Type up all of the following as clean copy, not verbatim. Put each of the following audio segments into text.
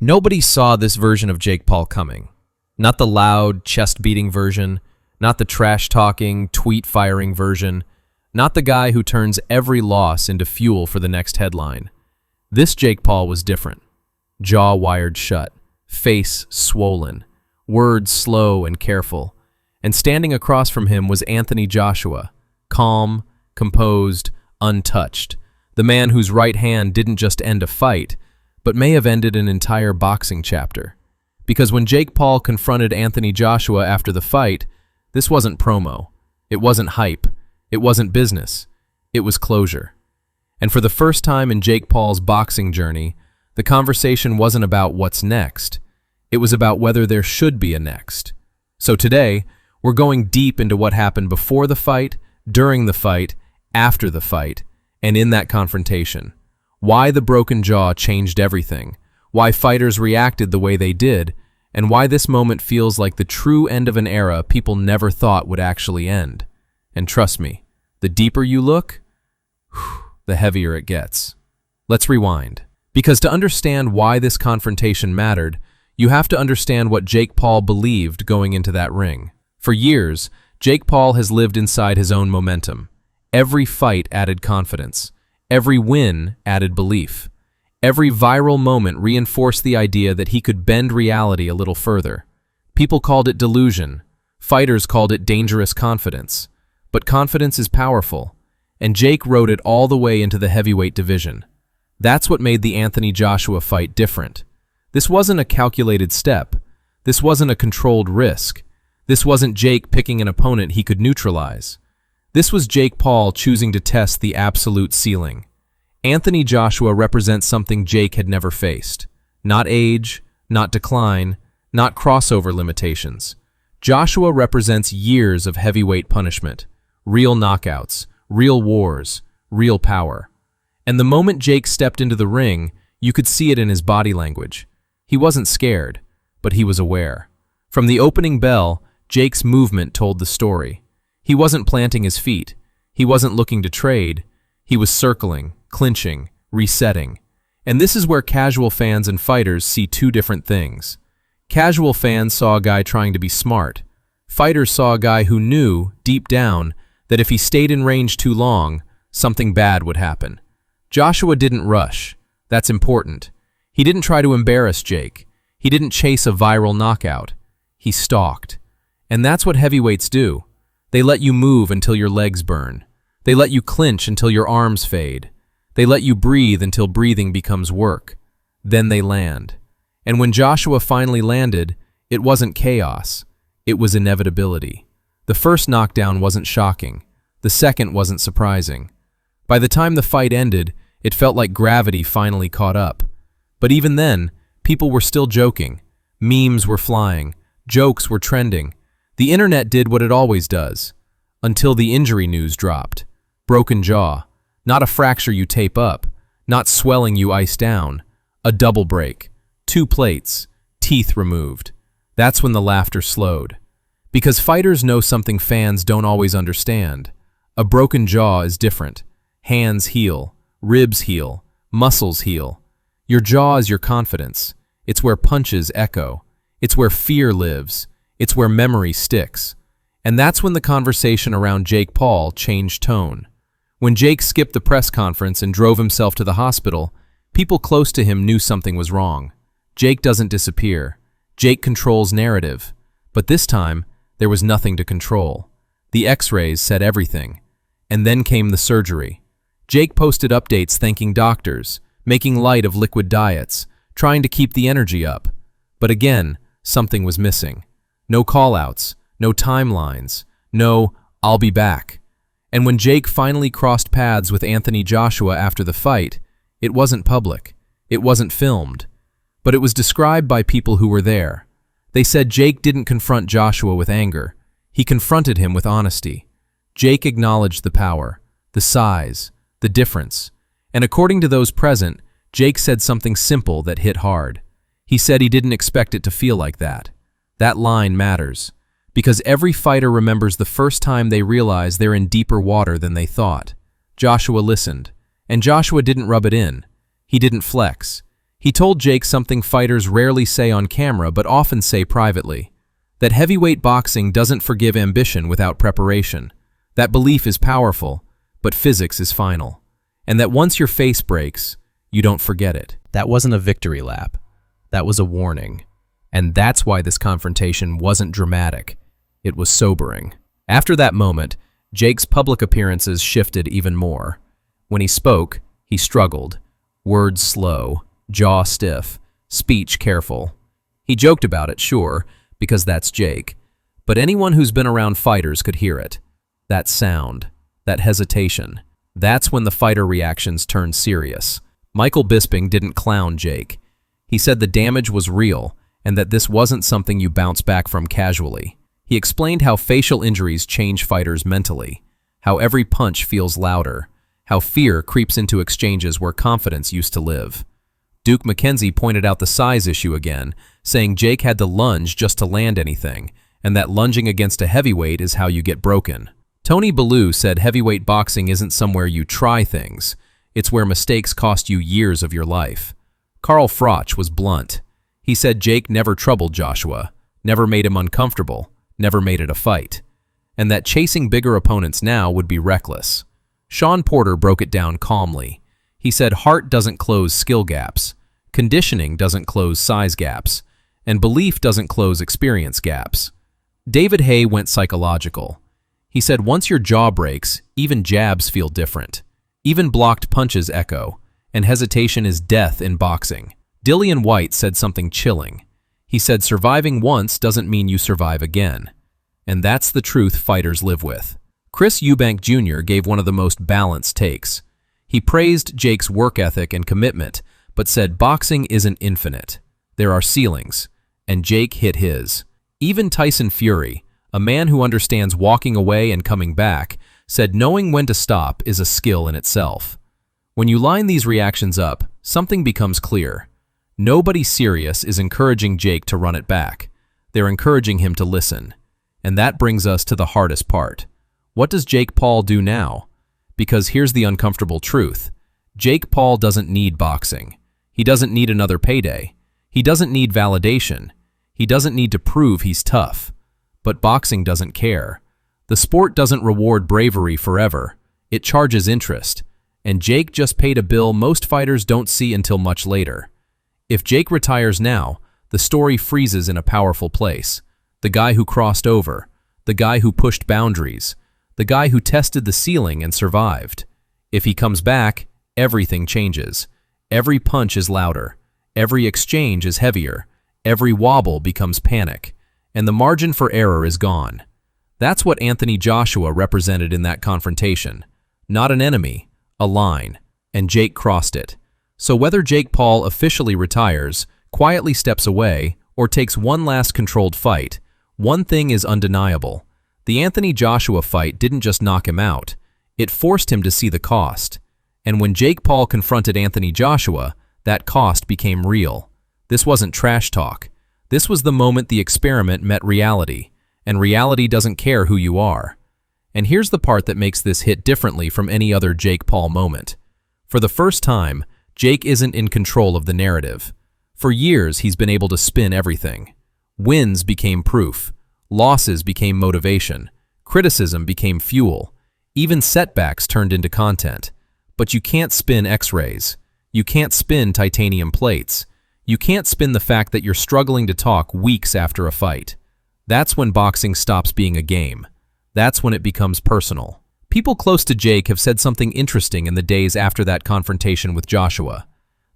Nobody saw this version of Jake Paul coming. Not the loud, chest-beating version, not the trash-talking, tweet-firing version, not the guy who turns every loss into fuel for the next headline. This Jake Paul was different. Jaw wired shut, face swollen, words slow and careful. And standing across from him was Anthony Joshua, calm, composed, untouched. The man whose right hand didn't just end a fight, but may have ended an entire boxing chapter. Because when Jake Paul confronted Anthony Joshua after the fight, this wasn't promo. It wasn't hype. It wasn't business. It was closure. And for the first time in Jake Paul's boxing journey, the conversation wasn't about what's next. It was about whether there should be a next. So today, we're going deep into what happened before the fight, during the fight, after the fight, and in that confrontation. Why the broken jaw changed everything, why fighters reacted the way they did, and why this moment feels like the true end of an era people never thought would actually end. And trust me, the deeper you look, the heavier it gets. Let's rewind. Because to understand why this confrontation mattered, you have to understand what Jake Paul believed going into that ring. For years, Jake Paul has lived inside his own momentum. Every fight added confidence. Every win added belief. Every viral moment reinforced the idea that he could bend reality a little further. People called it delusion. Fighters called it dangerous confidence. But confidence is powerful, and Jake rode it all the way into the heavyweight division. That's what made the Anthony Joshua fight different. This wasn't a calculated step. This wasn't a controlled risk. This wasn't Jake picking an opponent he could neutralize. This was Jake Paul choosing to test the absolute ceiling. Anthony Joshua represents something Jake had never faced. Not age, not decline, not crossover limitations. Joshua represents years of heavyweight punishment, real knockouts, real wars, real power. And the moment Jake stepped into the ring, you could see it in his body language. He wasn't scared, but he was aware. From the opening bell, Jake's movement told the story. He wasn't planting his feet. He wasn't looking to trade. He was circling, clinching, resetting. And this is where casual fans and fighters see two different things. Casual fans saw a guy trying to be smart. Fighters saw a guy who knew, deep down, that if he stayed in range too long, something bad would happen. Joshua didn't rush. That's important. He didn't try to embarrass Jake. He didn't chase a viral knockout. He stalked. And that's what heavyweights do. They let you move until your legs burn. They let you clinch until your arms fade. They let you breathe until breathing becomes work. Then they land. And when Joshua finally landed, it wasn't chaos. It was inevitability. The first knockdown wasn't shocking. The second wasn't surprising. By the time the fight ended, it felt like gravity finally caught up. But even then, people were still joking. Memes were flying. Jokes were trending. The internet did what it always does. Until the injury news dropped. Broken jaw. Not a fracture you tape up. Not swelling you ice down. A double break. 2 plates. Teeth removed. That's when the laughter slowed. Because fighters know something fans don't always understand. A broken jaw is different. Hands heal. Ribs heal. Muscles heal. Your jaw is your confidence. It's where punches echo. It's where fear lives. It's where memory sticks. And that's when the conversation around Jake Paul changed tone. When Jake skipped the press conference and drove himself to the hospital, people close to him knew something was wrong. Jake doesn't disappear. Jake controls narrative. But this time, there was nothing to control. The X-rays said everything. And then came the surgery. Jake posted updates thanking doctors, making light of liquid diets, trying to keep the energy up. But again, something was missing. No call-outs, no timelines, no "I'll be back." And when Jake finally crossed paths with Anthony Joshua after the fight, it wasn't public. It wasn't filmed. But it was described by people who were there. They said Jake didn't confront Joshua with anger. He confronted him with honesty. Jake acknowledged the power, the size, the difference. And according to those present, Jake said something simple that hit hard. He said he didn't expect it to feel like that. That line matters, because every fighter remembers the first time they realize they're in deeper water than they thought. Joshua listened, and Joshua didn't rub it in. He didn't flex. He told Jake something fighters rarely say on camera but often say privately, that heavyweight boxing doesn't forgive ambition without preparation. That belief is powerful, but physics is final. And that once your face breaks, you don't forget it. That wasn't a victory lap. That was a warning. And that's why this confrontation wasn't dramatic. It was sobering. After that moment, Jake's public appearances shifted even more. When he spoke, he struggled. Words slow, jaw stiff, speech careful. He joked about it, sure, because that's Jake. But anyone who's been around fighters could hear it. That sound, that hesitation. That's when the fighter reactions turned serious. Michael Bisping didn't clown Jake. He said the damage was real and that this wasn't something you bounce back from casually. He explained how facial injuries change fighters mentally, how every punch feels louder, how fear creeps into exchanges where confidence used to live. Duke McKenzie pointed out the size issue again, saying Jake had to lunge just to land anything, and that lunging against a heavyweight is how you get broken. Tony Bellew said heavyweight boxing isn't somewhere you try things, it's where mistakes cost you years of your life. Carl Froch was blunt. He said Jake never troubled Joshua, never made him uncomfortable, never made it a fight, and that chasing bigger opponents now would be reckless. Sean Porter broke it down calmly. He said heart doesn't close skill gaps, conditioning doesn't close size gaps, and belief doesn't close experience gaps. David Haye went psychological. He said once your jaw breaks, even jabs feel different. Even blocked punches echo, and hesitation is death in boxing. Dillian White said something chilling. He said surviving once doesn't mean you survive again. And that's the truth fighters live with. Chris Eubank Jr. gave one of the most balanced takes. He praised Jake's work ethic and commitment, but said boxing isn't infinite. There are ceilings, and Jake hit his. Even Tyson Fury, a man who understands walking away and coming back, said knowing when to stop is a skill in itself. When you line these reactions up, something becomes clear. Nobody serious is encouraging Jake to run it back. They're encouraging him to listen. And that brings us to the hardest part. What does Jake Paul do now? Because here's the uncomfortable truth. Jake Paul doesn't need boxing. He doesn't need another payday. He doesn't need validation. He doesn't need to prove he's tough. But boxing doesn't care. The sport doesn't reward bravery forever. It charges interest. And Jake just paid a bill most fighters don't see until much later. If Jake retires now, the story freezes in a powerful place. The guy who crossed over, the guy who pushed boundaries, the guy who tested the ceiling and survived. If he comes back, everything changes. Every punch is louder. Every exchange is heavier. Every wobble becomes panic. And the margin for error is gone. That's what Anthony Joshua represented in that confrontation. Not an enemy, a line. And Jake crossed it. So whether Jake Paul officially retires, quietly steps away, or takes one last controlled fight, one thing is undeniable. The Anthony Joshua fight didn't just knock him out. It forced him to see the cost. And when Jake Paul confronted Anthony Joshua, that cost became real. This wasn't trash talk. This was the moment the experiment met reality, and reality doesn't care who you are. And here's the part that makes this hit differently from any other Jake Paul moment. For the first time, Jake isn't in control of the narrative. For years, he's been able to spin everything. Wins became proof. Losses became motivation. Criticism became fuel. Even setbacks turned into content. But you can't spin X-rays. You can't spin titanium plates. You can't spin the fact that you're struggling to talk weeks after a fight. That's when boxing stops being a game. That's when it becomes personal. People close to Jake have said something interesting in the days after that confrontation with Joshua.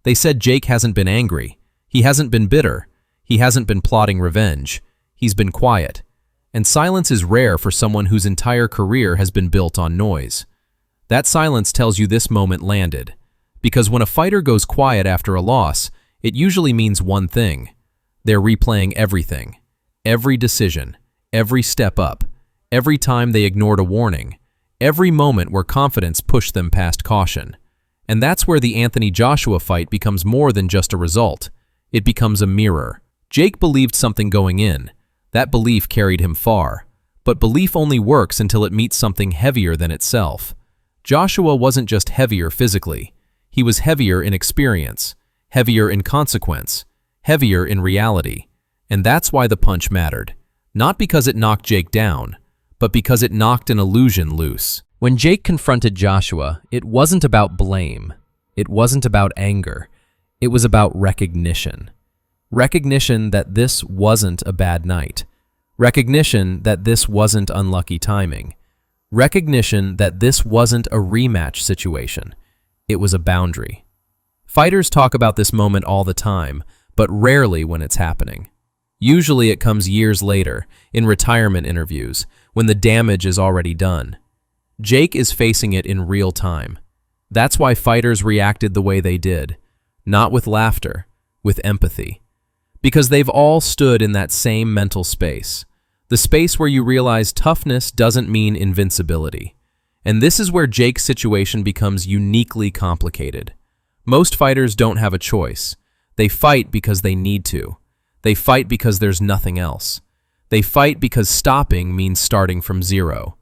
They said Jake hasn't been angry. He hasn't been bitter. He hasn't been plotting revenge. He's been quiet. And silence is rare for someone whose entire career has been built on noise. That silence tells you this moment landed. Because when a fighter goes quiet after a loss, it usually means one thing. They're replaying everything. Every decision. Every step up. Every time they ignored a warning. Every moment where confidence pushed them past caution. And that's where the Anthony Joshua fight becomes more than just a result. It becomes a mirror. Jake believed something going in. That belief carried him far. But belief only works until it meets something heavier than itself. Joshua wasn't just heavier physically. He was heavier in experience, heavier in consequence, heavier in reality. And that's why the punch mattered. Not because it knocked Jake down, but because it knocked an illusion loose. When Jake confronted Joshua, it wasn't about blame. It wasn't about anger. It was about recognition. Recognition that this wasn't a bad night. Recognition that this wasn't unlucky timing. Recognition that this wasn't a rematch situation. It was a boundary. Fighters talk about this moment all the time, but rarely when it's happening. Usually it comes years later, in retirement interviews, when the damage is already done. Jake is facing it in real time. That's why fighters reacted the way they did. Not with laughter, with empathy. Because they've all stood in that same mental space. The space where you realize toughness doesn't mean invincibility. And this is where Jake's situation becomes uniquely complicated. Most fighters don't have a choice. They fight because they need to. They fight because there's nothing else. They fight because stopping means starting from zero.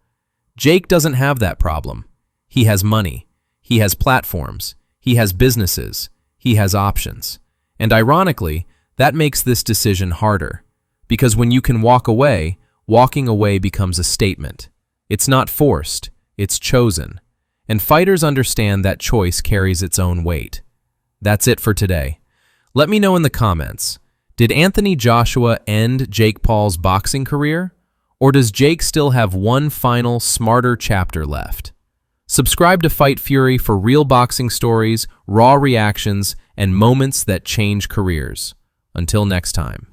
Jake doesn't have that problem. He has money. He has platforms. He has businesses. He has options. And ironically, that makes this decision harder. Because when you can walk away, walking away becomes a statement. It's not forced, it's chosen. And fighters understand that choice carries its own weight. That's it for today. Let me know in the comments, did Anthony Joshua end Jake Paul's boxing career? Or does Jake still have one final, smarter chapter left? Subscribe to Fight Fury for real boxing stories, raw reactions, and moments that change careers. Until next time.